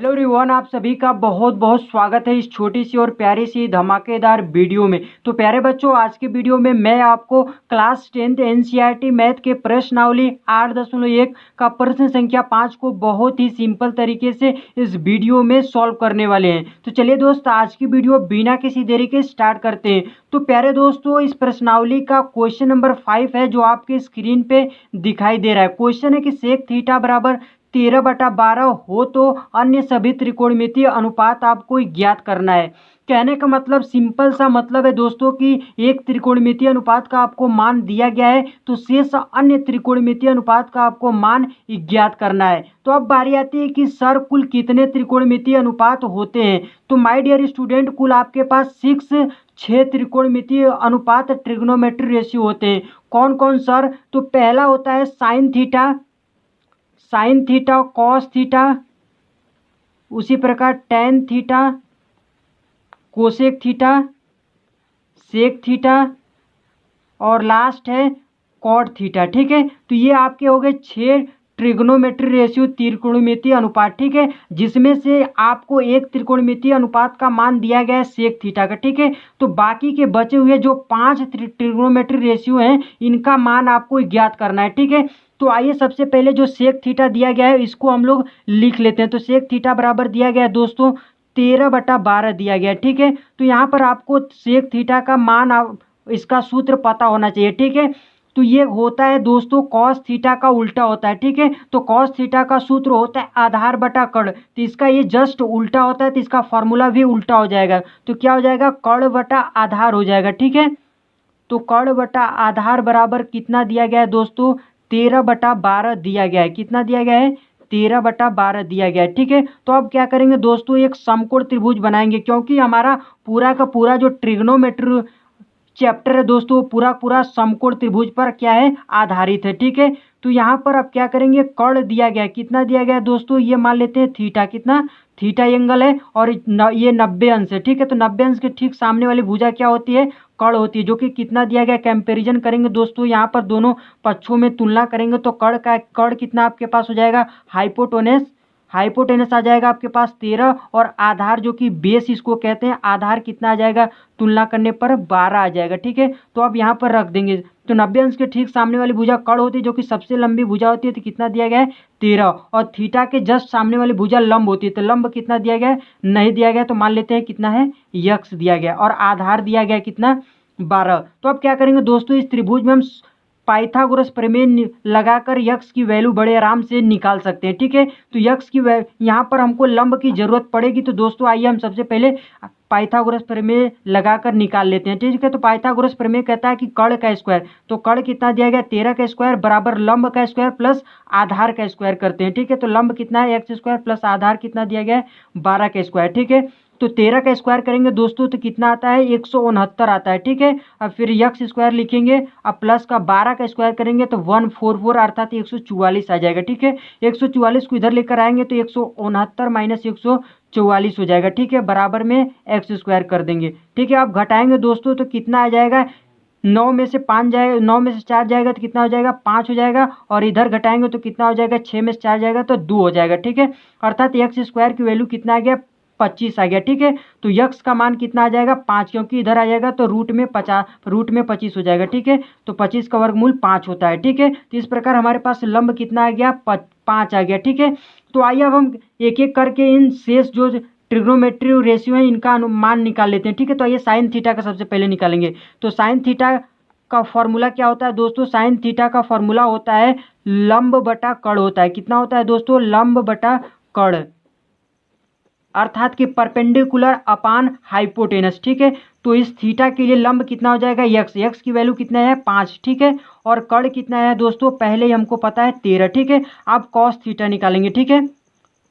Hello everyone, आप सभी का बहुत बहुत स्वागत है इस छोटी सी और प्यारी सी धमाकेदार वीडियो में। तो प्यारे बच्चों, आज के वीडियो में मैं आपको क्लास 10th एनसीईआरटी मैथ के प्रश्नावली 8.1 का प्रश्न संख्या 5 को बहुत ही सिंपल तरीके से इस वीडियो में सॉल्व करने वाले हैं। तो चलिए दोस्त, आज की वीडियो बिना किसी देरी के स्टार्ट करते हैं। तो प्यारे दोस्तों, इस प्रश्नावली का क्वेश्चन नंबर 5 है जो आपके स्क्रीन पे दिखाई दे रहा है। क्वेश्चन है कि सेक थीटा बराबर 13/12 हो तो अन्य सभी त्रिकोणमितीय अनुपात आपको ज्ञात करना है। कहने का मतलब सिंपल सा मतलब है दोस्तों कि एक त्रिकोणमितीय अनुपात का आपको मान दिया गया है, तो शेष अन्य त्रिकोणमितीय अनुपात का आपको मान ज्ञात करना है। तो अब बारी आती है कि सर कुल कितने त्रिकोणमितीय अनुपात होते हैं। तो माय डियर स्टूडेंट, कुल आपके पास 6 त्रिकोणमितीय अनुपात ट्रिग्नोमेट्री रेशियो होते हैं। कौन कौन सर? तो पहला होता है साइन थीटा, कॉस थीटा, उसी प्रकार tan theta, cosec theta, sec theta और लास्ट है कॉट थीटा। ठीक है, तो ये आपके हो गए 6 ट्रिग्नोमेट्री रेशियो त्रिकोणमितीय अनुपात। ठीक है, जिसमें से आपको एक त्रिकोणमितीय अनुपात का मान दिया गया है सेक थीटा का। ठीक है, तो बाकी के बचे हुए जो 5 ट्रिग्नोमेट्री रेशियो हैं इनका मान आपको ज्ञात करना है। ठीक है, तो आइए सबसे पहले जो सेक थीटा दिया गया है इसको हम लोग लिख लेते हैं। तो सेक थीटा बराबर दिया गया है दोस्तों 13/12 दिया गया है। ठीक है, तो यहाँ पर आपको सेक थीटा का मान इसका सूत्र पता होना चाहिए। ठीक है, तो ये होता है दोस्तों कॉस थीटा का उल्टा होता है। ठीक है, तो कॉस थीटा का सूत्र होता है आधार बटा कर्ण, तो इसका ये जस्ट उल्टा होता है, तो इसका फॉर्मूला भी उल्टा हो जाएगा। तो क्या हो जाएगा? कर्ण बटा आधार हो जाएगा। ठीक है, तो कर्ण बटा आधार बराबर कितना दिया गया है दोस्तों? 13/12 दिया गया है। कितना दिया गया है? 13/12 दिया गया है। ठीक है, तो अब क्या करेंगे दोस्तों, एक समकोण त्रिभुज बनाएंगे, क्योंकि हमारा पूरा का पूरा जो ट्रिग्नोमेट्री चैप्टर है दोस्तों पूरा समकोण त्रिभुज पर क्या है? आधारित है। ठीक है, तो यहाँ पर अब क्या करेंगे, कर्ण दिया गया है। कितना दिया गया है दोस्तों? ये मान लेते हैं थीटा। कितना? थीटा एंगल है और ये 90 अंश है। ठीक है, तो 90 अंश के ठीक सामने वाली भुजा क्या होती है? कर्ण होती है, जो कि कितना दिया गया? कंपैरिजन करेंगे दोस्तों, यहाँ पर दोनों पक्षों में तुलना करेंगे तो कर्ण कितना आपके पास हो जाएगा? हाइपोटेनस आ जाएगा आपके पास 13, और आधार जो कि बेस इसको कहते हैं, आधार कितना आ जाएगा? तुलना करने पर 12 आ जाएगा। ठीक है, तो अब यहाँ पर रख देंगे। तो 90 अंश के ठीक सामने वाली भुजा कर्ण होती है, जो कि सबसे लंबी भुजा होती है, तो कितना दिया गया है? 13, और थीटा के जस्ट सामने वाली भुजा लंब होती है, तो लंब कितना दिया गया है? नहीं दिया गया, तो मान लेते हैं कितना है? यक्स दिया गया, और आधार दिया गया कितना? 12। तो अब क्या करेंगे दोस्तों, इस त्रिभुज में हम पाइथागोरस प्रमेय लगाकर यक्स की वैल्यू बड़े आराम से निकाल सकते हैं। ठीक है, तो यक्स की यहाँ पर हमको लंब की जरूरत पड़ेगी, तो दोस्तों आइए हम सबसे पहले पाइथागोरस प्रमेय लगाकर निकाल लेते हैं। ठीक है, तो पाइथागोरस प्रमेय कहता है कि कर्ण का स्क्वायर, तो कर्ण कितना दिया गया? 13 का स्क्वायर बराबर लंब का स्क्वायर प्लस आधार का स्क्वायर करते हैं। ठीक है, तो लंब कितना है? एक्स स्क्वायर प्लस आधार कितना दिया गया है? 12 का स्क्वायर। ठीक है, तो 13 का स्क्वायर करेंगे दोस्तों तो कितना आता है? 169 आता है। ठीक है, अब फिर यक्स स्क्वायर लिखेंगे, अब प्लस का 12 का स्क्वायर करेंगे तो 144 अर्थात 144 आ जाएगा। ठीक है, 144 को इधर लेकर आएंगे तो 169 माइनस 144 हो जाएगा। ठीक है, बराबर में एक्स स्क्वायर कर देंगे। ठीक है, अब घटाएंगे दोस्तों तो कितना आ जाएगा? 9 में से 5 जाएगा, 9 में से 4 जाएगा तो कितना हो जाएगा? 5 हो जाएगा, और इधर घटाएंगे तो कितना हो जाएगा? 6 में से 4 जाएगा तो 2 हो जाएगा। ठीक है, अर्थात एक्स स्क्वायर की वैल्यू कितना आ गया? 25 आ गया। ठीक है, तो यक्स का मान कितना आ जाएगा? 5, क्योंकि इधर आ जाएगा तो रूट में 25 हो जाएगा। ठीक है, तो 25 का वर्गमूल 5 होता है। ठीक है, तो इस प्रकार हमारे पास लंब कितना आ गया? 5 आ गया। ठीक है, तो आइए अब हम एक एक करके इन शेष जो ट्रिग्नोमेट्री रेशियो है इनका अनुमान निकाल लेते हैं। ठीक है, तो आइए साइन थीटा का सबसे पहले निकालेंगे। तो साइन थीटा का फॉर्मूला क्या होता है दोस्तों? साइन थीटा का फॉर्मूला होता है लंब बटा कर्ण होता है। कितना होता है दोस्तों? लंब बटा कर्ण, अर्थात कि परपेंडिकुलर अपान हाइपोटेनस। ठीक है, तो इस थीटा के लिए लंब कितना हो जाएगा? यक्स की वैल्यू कितना है? 5। ठीक है, और कर्ण कितना है दोस्तों? पहले ही हमको पता है 13। ठीक है, अब कॉस थीटा निकालेंगे। ठीक है,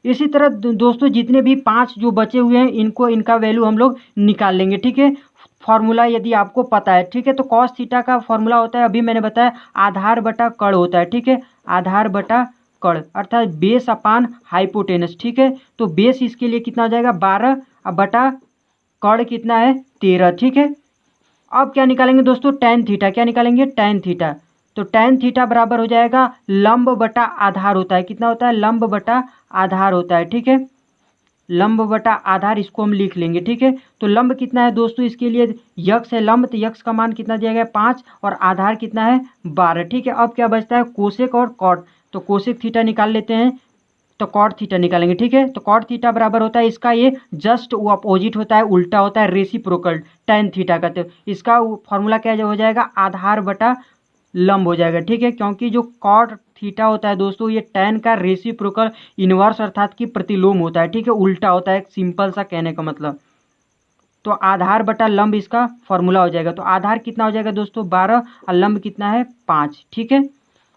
इसी तरह दोस्तों जितने भी 5 जो बचे हुए हैं इनका वैल्यू हम लोग निकाल लेंगे। ठीक है, फॉर्मूला यदि आपको पता है। ठीक है, तो कॉस थीटा का फॉर्मूला होता है, अभी मैंने बताया, आधार बटा कर्ण होता है। ठीक है, आधार बटा कर्ण अर्थात बेस अपान हाइपोटेनस। ठीक है, तो बेस इसके लिए कितना हो जाएगा? 12, अब बटा कर्ण कितना है? 13। ठीक है, अब क्या निकालेंगे दोस्तों? Tan theta. क्या निकालेंगे? Tan theta. तो टेन थीटा बराबर हो जाएगा लंब बटा आधार होता है। कितना होता है? लंब बटा आधार होता है। ठीक है, लंब बटा आधार, इसको हम लिख लेंगे। ठीक है, तो लंब कितना है दोस्तों, इसके लिए यक्स है लंब, तो यक्स का मान कितना दिया गया है 5 और आधार कितना है 12। ठीक है, अब क्या बचता है कोसेक और कॉट, तो कोसेक थीटा निकाल लेते हैं, तो कॉट थीटा निकालेंगे। ठीक है, तो कॉट थीटा बराबर होता है इसका ये जस्ट वो अपोजिट होता है, उल्टा होता है, रेसिप्रोकल टैन थीटा का। तो इसका फॉर्मूला क्या हो जाएगा, आधार बटा लंब हो जाएगा। ठीक है, क्योंकि जो कॉट थीटा होता है दोस्तों ये टैन का रेसिप्रोकल इनवर्स अर्थात कि प्रतिलोम होता है। ठीक है, उल्टा होता है, एक सिंपल सा कहने का मतलब। तो आधार बटा लंब इसका फॉर्मूला हो जाएगा। तो आधार कितना हो जाएगा दोस्तों 12 और लंब कितना है 5। ठीक है,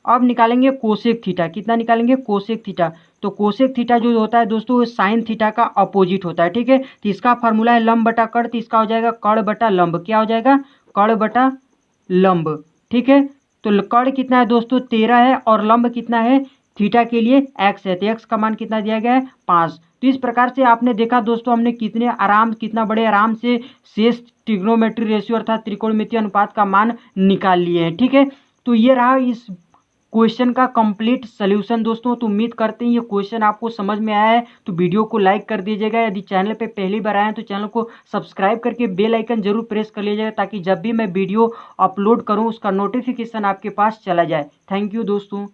अब निकालेंगे कोसेक थीटा, कितना निकालेंगे कोसेक थीटा। तो कोसेक थीटा जो होता है दोस्तों वो साइन थीटा का अपोजिट होता है। ठीक है, तो इसका फॉर्मूला है लंब बटा कड़, तो इसका हो जाएगा कड़ बटा लंब। क्या हो जाएगा, कड़ बटा लंब। ठीक है, तो कड़ कितना है दोस्तों 13 है और लंब कितना है थीटा के लिए x है, तो x का मान कितना दिया गया है 5। तो इस प्रकार से आपने देखा दोस्तों हमने कितना बड़े आराम से शेष ट्रिग्नोमेट्री रेशियो अर्थात त्रिकोणमितीय अनुपात का मान निकाल लिए हैं। ठीक है, तो ये रहा इस क्वेश्चन का कंप्लीट सॉल्यूशन दोस्तों। तो उम्मीद करते हैं ये क्वेश्चन आपको समझ में आया है, तो वीडियो को लाइक कर दीजिएगा। यदि चैनल पे पहली बार आए हैं तो चैनल को सब्सक्राइब करके बेल आइकन जरूर प्रेस कर लीजिएगा, ताकि जब भी मैं वीडियो अपलोड करूं उसका नोटिफिकेशन आपके पास चला जाए। थैंक यू दोस्तों।